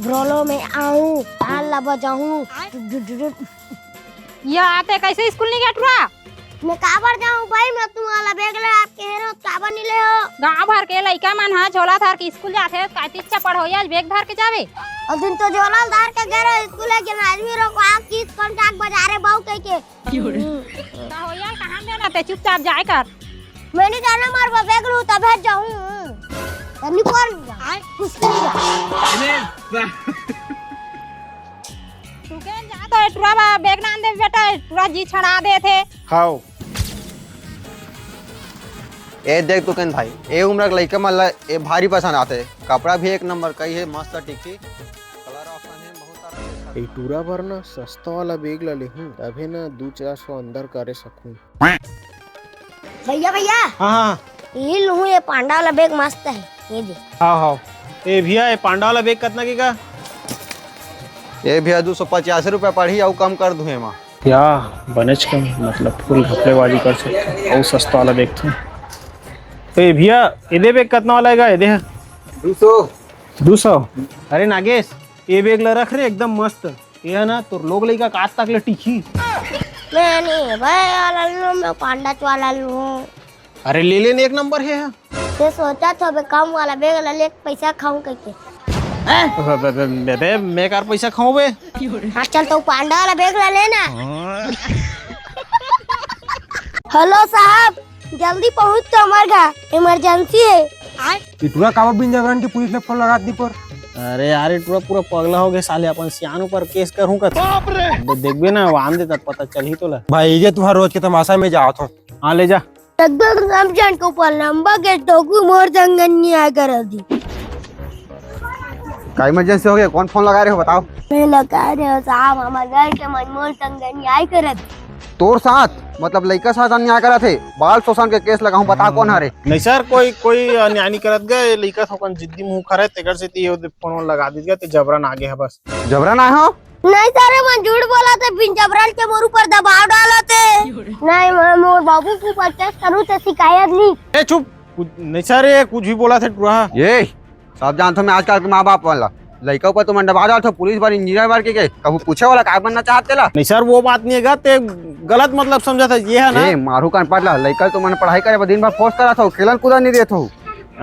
ब्रोलो में आऊं ताला बजाऊं। ये आते कैसे स्कूल नहीं गया टुरा? मैं काबर जाऊं भाई, मैं तुम्हारा बैग ले आपके हेरो काबर नहीं ले हो। गांव भर के लइका मन हा झोला थार के स्कूल जाथे, काती इच्छा पढ़ो आज बैग धर के जावे। और दिन तो झोला धार के गए स्कूल है कि आदमी रो को आंख किस कांटाक्ट बजा रहे बाऊ कह के। का हो यार कहां देना ते चुपचाप जाए कर। मैं नहीं जाना मार बैग लूं तब भेज जाऊं। तनी पर कुछ नहीं जा। तू के जा तो टुरा बैग ना दे बेटा, टुरा जी छड़ा दे थे। खाओ ए देख तू कन भाई, ए उम्र के लइका मन ए भारी पसंद आते। कपड़ा भी एक नंबर कई है, मस्त टिकी, कलर ऑप्शन है बहुत सारा। ए टूरा भर ना सस्ता वाला बैग ला लेहूं तभी ना 2-400 अंदर करे सकूं। भैया भैया हाँ ये लूं, ये पांडा वाला बैग मस्त है, ये दे। हाँ ए भैया ये पांडा वाला बैग कितना की का? ये भी 285 रुपया पड़ी, और कम कर दूं मां। क्या बनच कम मतलब फुल घपलेबाजी कर सकते और सस्ता वाला बैग था। ए भैया ये बैग कितना वाला है? ये दे 200। अरे नागेश ये बैग ला रख रे एकदम मस्त, ये है ना तो लोग लेगा काट तक ले टिकी। मैं नहीं भाई वाला लूं, मैं पांडा वाला लूं। अरे ले लेने एक नंबर है। ये सोचा था मैं कम वाला बैग ला ले पैसा खाऊं करके। बे मैं कार पैसा खाऊं बे। हाँ चल तो पांडा वाला बैग ला लेना। हेलो साहब, जल्दी पहुंच तो हमारे घर इमरजेंसी है। इतना काबर बिन जबरन की पुलिस ने फोन लगा दी पर। अरे यार पूरा पगला हो गया साले, अपन सियान ऊपर केस करूं का। देखबे ना वाम देता पता चल ही तो ला। भाई ये तुम्हारा रोज के तमाशा में जाओ तो। हाँ ले जा। लगभग रमजान को ऊपर लंबा के टोकू मोर जंगनी आ कर दी। का इमरजेंसी हो गया? कौन फोन लगा रहे हो बताओ? मैं लगा रहे हो साहब, हमारे घर के मनमोल तंगनी आई कर तोर साथ मतलब लइका साथ अन्याय करा थे, बाल शोषण के केस लगाऊं, बता कौन हरे? नहीं सर कोई अन्याय नहीं करत गए, लइका थोकन जिद्दी मुंह खरे तेकर से ती फोन लगा दी गया ते जबरन आगे है बस। जबरन आए हो? नहीं सर मैं झूठ बोला था, बिन जबरन के मोर ऊपर दबाव डाला थे। नहीं मैं मोर बाबू को केस करूं तो शिकायत ली। ए चुप, नहीं सर ये कुछ भी बोला थे टुरा। ये सब जानते मैं आजकल के माँ बाप वाला लड़का ऊपर तुम दबा डाल, पुलिस बार इंजीनियर बार के कभी पूछे वाला काय बनना चाहते ला? नहीं सर वो बात नहीं है, ते गलत मतलब समझा था ये है ना। मारू कान पड़ला लड़का तो मैंने पढ़ाई करे दिन भर फोर्स करा था, खेलन कूदा नहीं देता हूँ।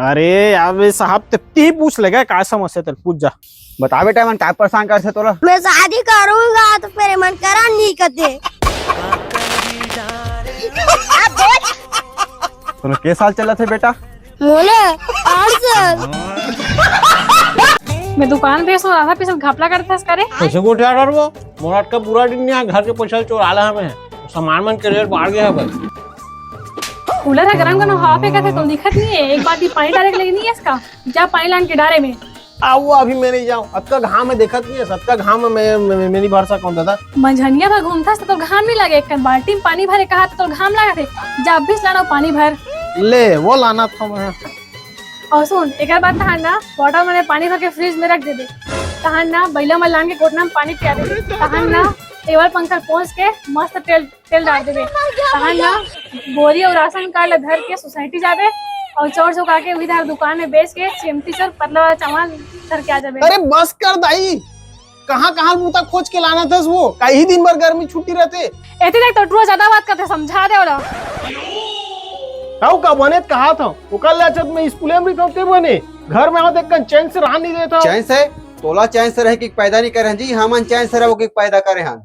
अरे यार साहब ते पूछ लेगा क्या समस्या तेरे, पूछ जा बता बेटा मन काय परेशान कर से तोला। मैं शादी करूंगा तो फिर मन करा नहीं करते। तोला के साल चला थे बेटा? मोले 8 साल। मैं दुकान पे सो आधा पीछे घपला करता करे। कैसे गोटे आडर वो मोराट का पूरा दिन यहाँ घर के पैसा चोर आला हमें सामान मन के रेट बढ़ गया है भाई। कूलर है गरम करना हवा फेंका थे तो दिक्कत नहीं है, एक बार भी पानी डाले के लिए नहीं है इसका, जा पानी लान के डारे में। वो अभी मैं नहीं जाऊँ, अब का घाम में देखत नहीं है, सबका घाम में मेरी भरसा कौन दादा। मंझनिया भर घूमता तो घाम नहीं लगे, एक बाल्टी में पानी भरे कहा तो घाम लगा थे, जा अब भी लाना पानी भर ले वो लाना था मैं। और सुन एक बात तहां ना बॉटल में पानी भर के फ्रिज में रख दे दे, तहां ना बैला में लान के कोटना में पानी पिया दे, तहां ना टेबल पंखा पोंछ के मस्त तेल डाल देबे, तहां ना बोरी और राशन कार्ड धर के सोसाइटी जाबे और चोर चुका के उधर दुकान में बेच के चिमटी चोर पतला वाला चावल धर के आ जाबे। अरे बस कर दाई, कहाँ मुँह तक खोज के लाना था वो, कई दिन भर गर्मी छुट्टी रहते। ऐसे देख तो टुआ ज्यादा बात करते, समझा दे वाला काऊ का बने कहा था वो कल लाचत में स्कूल में भी बने घर में आवत एक चैन से रहा नहीं देता। चैन से तोला चैन से रह के पैदा नहीं करे जी, हम चैन से रहो के पैदा करे हम।